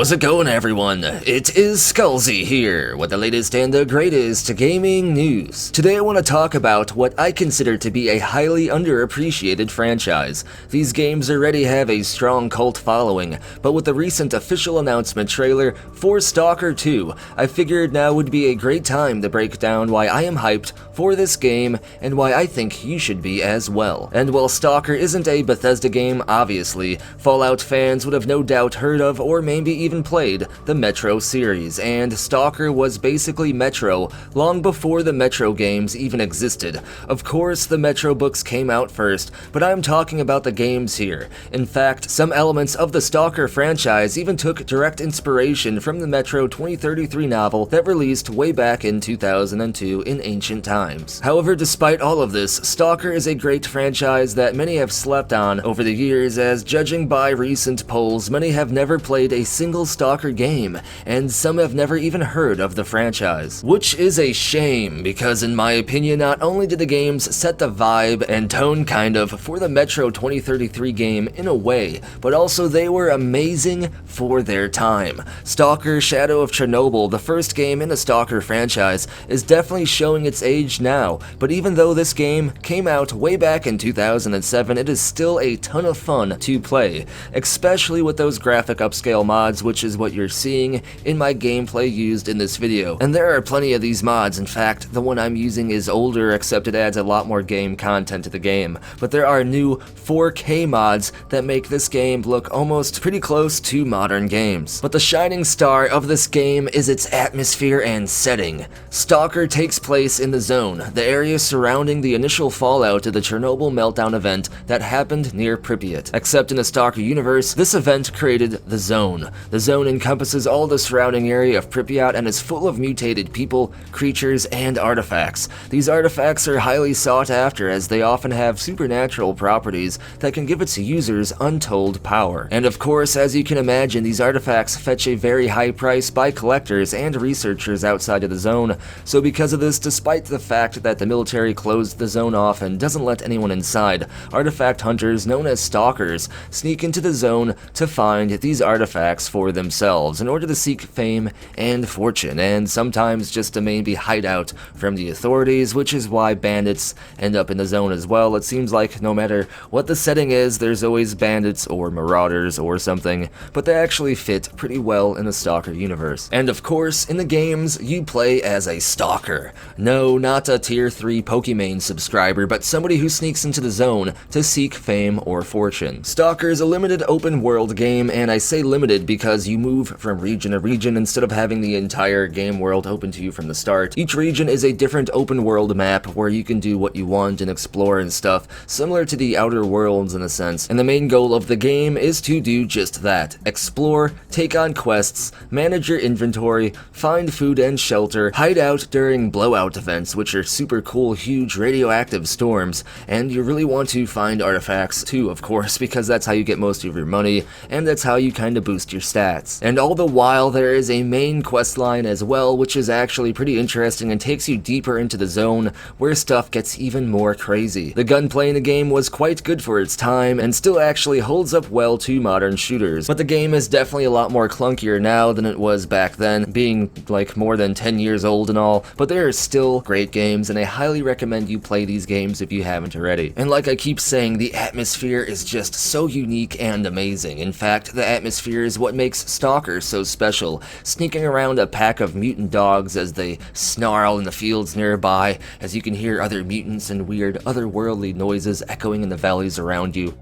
How's it going, everyone? It is Skullzi here with the latest and the greatest gaming news. Today I want to talk about what I consider to be a highly underappreciated franchise. These games already have a strong cult following, but with the recent official announcement trailer for STALKER 2, I figured now would be a great time to break down why I am hyped for this game and why I think you should be as well. And while STALKER isn't a Bethesda game, obviously, Fallout fans would have no doubt heard of or maybe even played the Metro series, and STALKER was basically Metro long before the Metro games even existed. Of course, the Metro books came out first, but I'm talking about the games here. In fact, some elements of the STALKER franchise even took direct inspiration from the Metro 2033 novel that released way back in 2002 in ancient times. However, despite all of this, STALKER is a great franchise that many have slept on over the years, as judging by recent polls, many have never played a single STALKER game, and some have never even heard of the franchise. Which is a shame, because in my opinion, not only did the games set the vibe and tone kind of for the Metro 2033 game in a way, but also they were amazing for their time. STALKER Shadow of Chernobyl, the first game in the STALKER franchise, is definitely showing its age now, but even though this game came out way back in 2007, it is still a ton of fun to play, especially with those graphic upscale mods, which is what you're seeing in my gameplay used in this video. And there are plenty of these mods. In fact, the one I'm using is older, except it adds a lot more game content to the game. But there are new 4K mods that make this game look almost pretty close to modern games. But the shining star of this game is its atmosphere and setting. STALKER takes place in the Zone, the area surrounding the initial fallout of the Chernobyl meltdown event that happened near Pripyat. Except in the STALKER universe, this event created the Zone. The Zone encompasses all the surrounding area of Pripyat and is full of mutated people, creatures, and artifacts. These artifacts are highly sought after, as they often have supernatural properties that can give its users untold power. And of course, as you can imagine, these artifacts fetch a very high price by collectors and researchers outside of the Zone. So because of this, despite the fact that the military closed the Zone off and doesn't let anyone inside, artifact hunters known as stalkers sneak into the Zone to find these artifacts for themselves in order to seek fame and fortune, and sometimes just to maybe hide out from the authorities, which is why bandits end up in the Zone as well. It seems like no matter what the setting is, there's always bandits or marauders or something, but they actually fit pretty well in the STALKER universe. And of course, in the games, you play as a stalker. No, not a tier 3 Pokemon subscriber, but somebody who sneaks into the Zone to seek fame or fortune. STALKER is a limited open world game, and I say limited because you move from region to region instead of having the entire game world open to you from the start. Each region is a different open world map where you can do what you want and explore and stuff, similar to the Outer Worlds in a sense. And the main goal of the game is to do just that: explore, take on quests, manage your inventory, find food and shelter, hide out during blowout events, which are super cool, huge radioactive storms, and you really want to find artifacts too, of course, because that's how you get most of your money, and that's how you kind of boost your stats. And all the while, there is a main quest line as well, which is actually pretty interesting and takes you deeper into the Zone, where stuff gets even more crazy. The gunplay in the game was quite good for its time, and still actually holds up well to modern shooters, but the game is definitely a lot more clunkier now than it was back then, being like more than 10 years old and all, but they are still great games, and I highly recommend you play these games if you haven't already. And like I keep saying, the atmosphere is just so unique and amazing. In fact, the atmosphere is what makes STALKER so special. Sneaking around a pack of mutant dogs as they snarl in the fields nearby, as you can hear other mutants and weird otherworldly noises echoing in the valleys around you.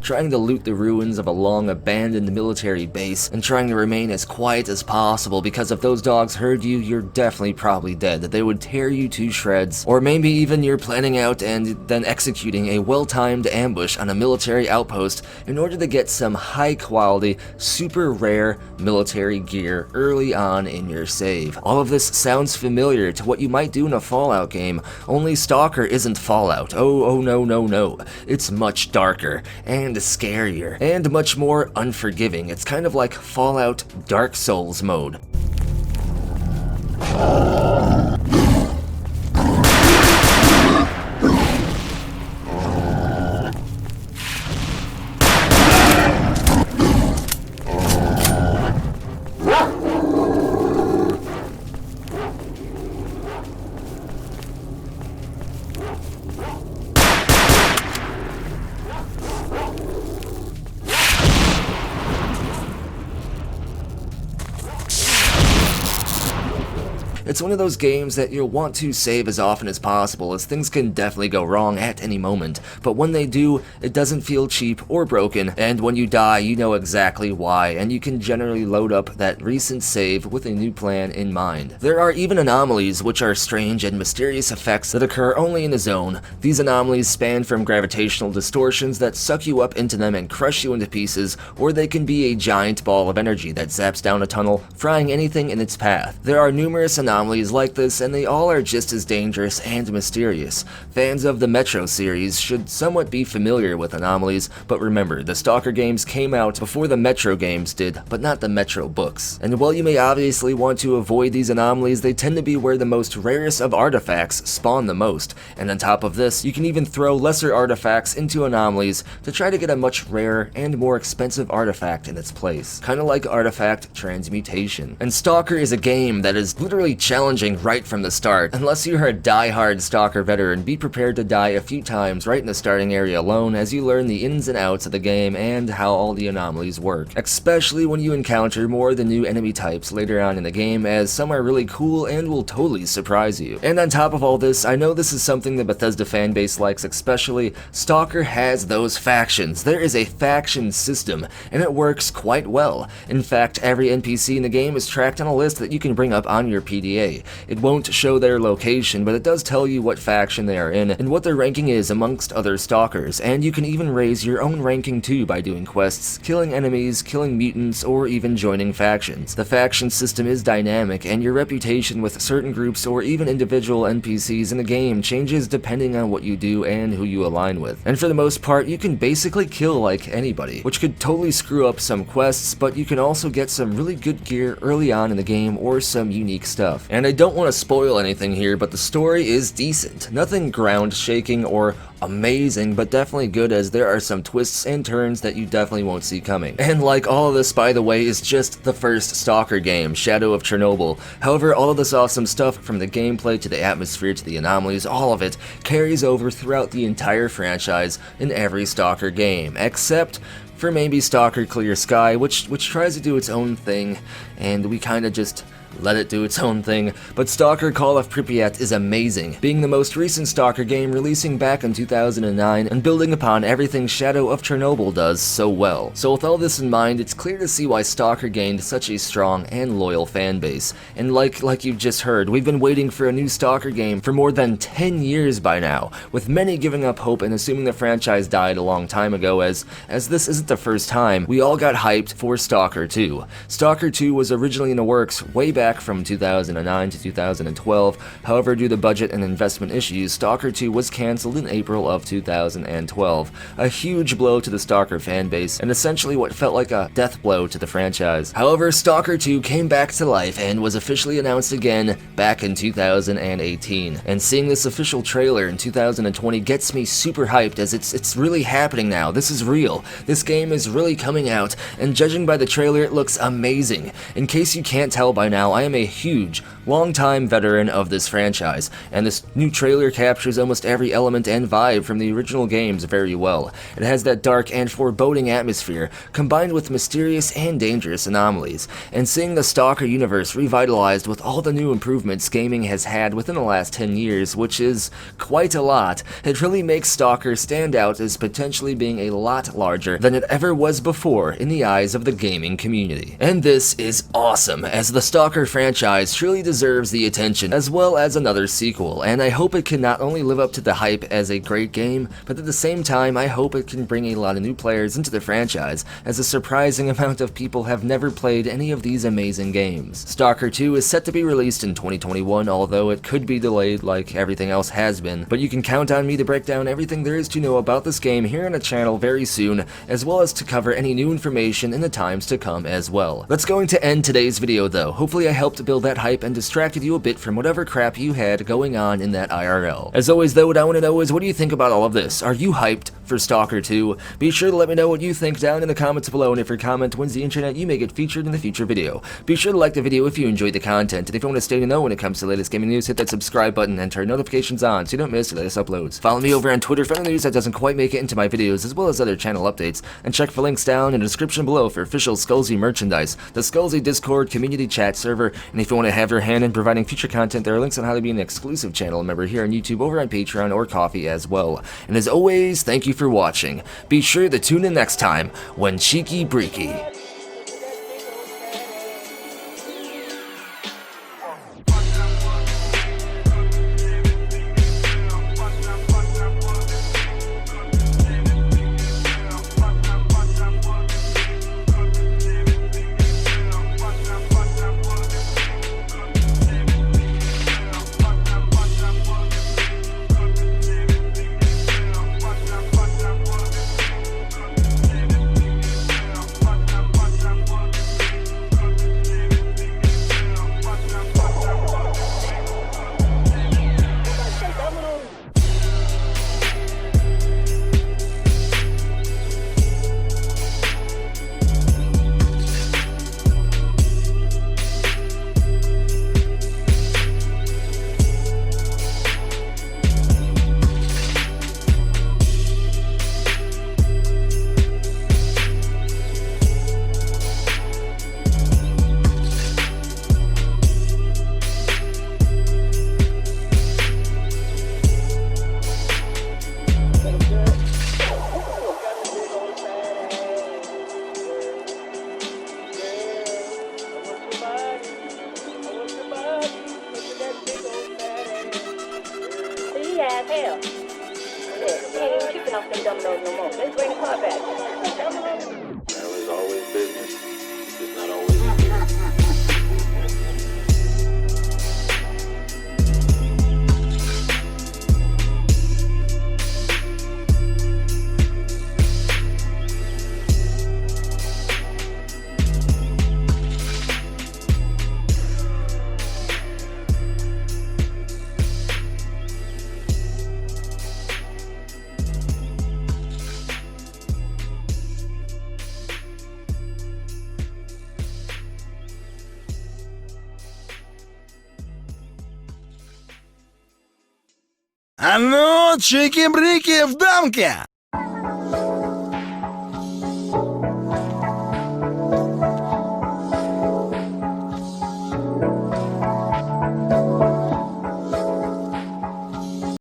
Trying to loot the ruins of a long-abandoned military base, and trying to remain as quiet as possible, because if those dogs heard you, you're definitely probably dead. They would tear you to shreds. Or maybe even you're planning out and then executing a well-timed ambush on a military outpost in order to get some high-quality, super rare military gear early on in your save. All of this sounds familiar to what you might do in a Fallout game, only STALKER isn't Fallout. Oh no. It's much darker, and scarier, and much more unforgiving. It's kind of like Fallout Dark Souls mode. It's one of those games that you'll want to save as often as possible, as things can definitely go wrong at any moment, but when they do, it doesn't feel cheap or broken, and when you die, you know exactly why, and you can generally load up that recent save with a new plan in mind. There are even anomalies, which are strange and mysterious effects that occur only in the zone. These anomalies span from gravitational distortions that suck you up into them and crush you into pieces, or they can be a giant ball of energy that zaps down a tunnel, frying anything in its path. There are numerous anomalies like this, and they all are just as dangerous and mysterious. Fans of the Metro series should somewhat be familiar with anomalies, but remember, the STALKER games came out before the Metro games did, but not the Metro books. And while you may obviously want to avoid these anomalies, they tend to be where the most rarest of artifacts spawn the most, and on top of this, you can even throw lesser artifacts into anomalies to try to get a much rarer and more expensive artifact in its place. Kinda like artifact transmutation. And STALKER is a game that is literally challenging right from the start. Unless you're a die-hard STALKER veteran, be prepared to die a few times right in the starting area alone as you learn the ins and outs of the game and how all the anomalies work. Especially when you encounter more of the new enemy types later on in the game, as some are really cool and will totally surprise you. And on top of all this, I know this is something the Bethesda fanbase likes especially, STALKER has those factions. There is a faction system, and it works quite well. In fact, every NPC in the game is tracked on a list that you can bring up on your PDA. It won't show their location, but it does tell you what faction they are in and what their ranking is amongst other stalkers, and you can even raise your own ranking too by doing quests, killing enemies, killing mutants, or even joining factions. The faction system is dynamic, and your reputation with certain groups or even individual NPCs in the game changes depending on what you do and who you align with. And for the most part, you can basically kill like anybody, which could totally screw up some quests, but you can also get some really good gear early on in the game or some unique stuff. And I don't want to spoil anything here, but the story is decent. Nothing ground shaking or amazing, but definitely good, as there are some twists and turns that you definitely won't see coming. And like all of this, by the way, is just the first STALKER game, Shadow of Chernobyl. However, all of this awesome stuff, from the gameplay to the atmosphere to the anomalies, all of it carries over throughout the entire franchise in every STALKER game, except for maybe STALKER Clear Sky, which tries to do its own thing, and we kinda just let it do its own thing. But STALKER Call of Pripyat is amazing, being the most recent STALKER game releasing back in 2009 and building upon everything Shadow of Chernobyl does so well. So with all this in mind, it's clear to see why STALKER gained such a strong and loyal fan base. And like you've just heard, we've been waiting for a new STALKER game for more than 10 years by now, with many giving up hope and assuming the franchise died a long time ago, as this isn't the first time we all got hyped for STALKER 2. STALKER 2 was originally in the works way back from 2009 to 2012, however, due to budget and investment issues, STALKER 2 was cancelled in April of 2012. A huge blow to the STALKER fanbase, and essentially what felt like a death blow to the franchise. However, STALKER 2 came back to life and was officially announced again back in 2018. And seeing this official trailer in 2020 gets me super hyped, as it's really happening now. This is real. This game is really coming out, and judging by the trailer, it looks amazing. In case you can't tell by now, I am a huge, long-time veteran of this franchise, and this new trailer captures almost every element and vibe from the original games very well. It has that dark and foreboding atmosphere, combined with mysterious and dangerous anomalies, and seeing the STALKER universe revitalized with all the new improvements gaming has had within the last 10 years, which is quite a lot, it really makes STALKER stand out as potentially being a lot larger than it ever was before in the eyes of the gaming community. And this is awesome, as the STALKER franchise truly deserves the attention, as well as another sequel, and I hope it can not only live up to the hype as a great game, but at the same time I hope it can bring a lot of new players into the franchise, as a surprising amount of people have never played any of these amazing games. STALKER 2 is set to be released in 2021, although it could be delayed like everything else has been, but you can count on me to break down everything there is to know about this game here on the channel very soon, as well as to cover any new information in the times to come as well. That's going to end today's video though. Hopefully I helped build that hype and distracted you a bit from whatever crap you had going on in that IRL. As always though, what I want to know is, what do you think about all of this? Are you hyped for STALKER 2? Be sure to let me know what you think down in the comments below, and if your comment wins the internet, you may get featured in the future video. Be sure to like the video if you enjoyed the content, and if you want to stay to know when it comes to the latest gaming news, hit that subscribe button and turn notifications on so you don't miss the latest uploads. Follow me over on Twitter for any news that doesn't quite make it into my videos, as well as other channel updates, and check for links down in the description below for official Skullzi merchandise, the Skullzi Discord community chat server, server. And if you want to have your hand in providing future content, there are links on how to be an exclusive channel member here on YouTube, over on Patreon, or Coffee as well. And as always, thank you for watching. Be sure to tune in next time when Cheeky Breeky. Hell. He ain't even tripping off them dominoes no more. Let's bring the car back. Well, it's always business. It's not always business. А ну, чики-брики в дамке!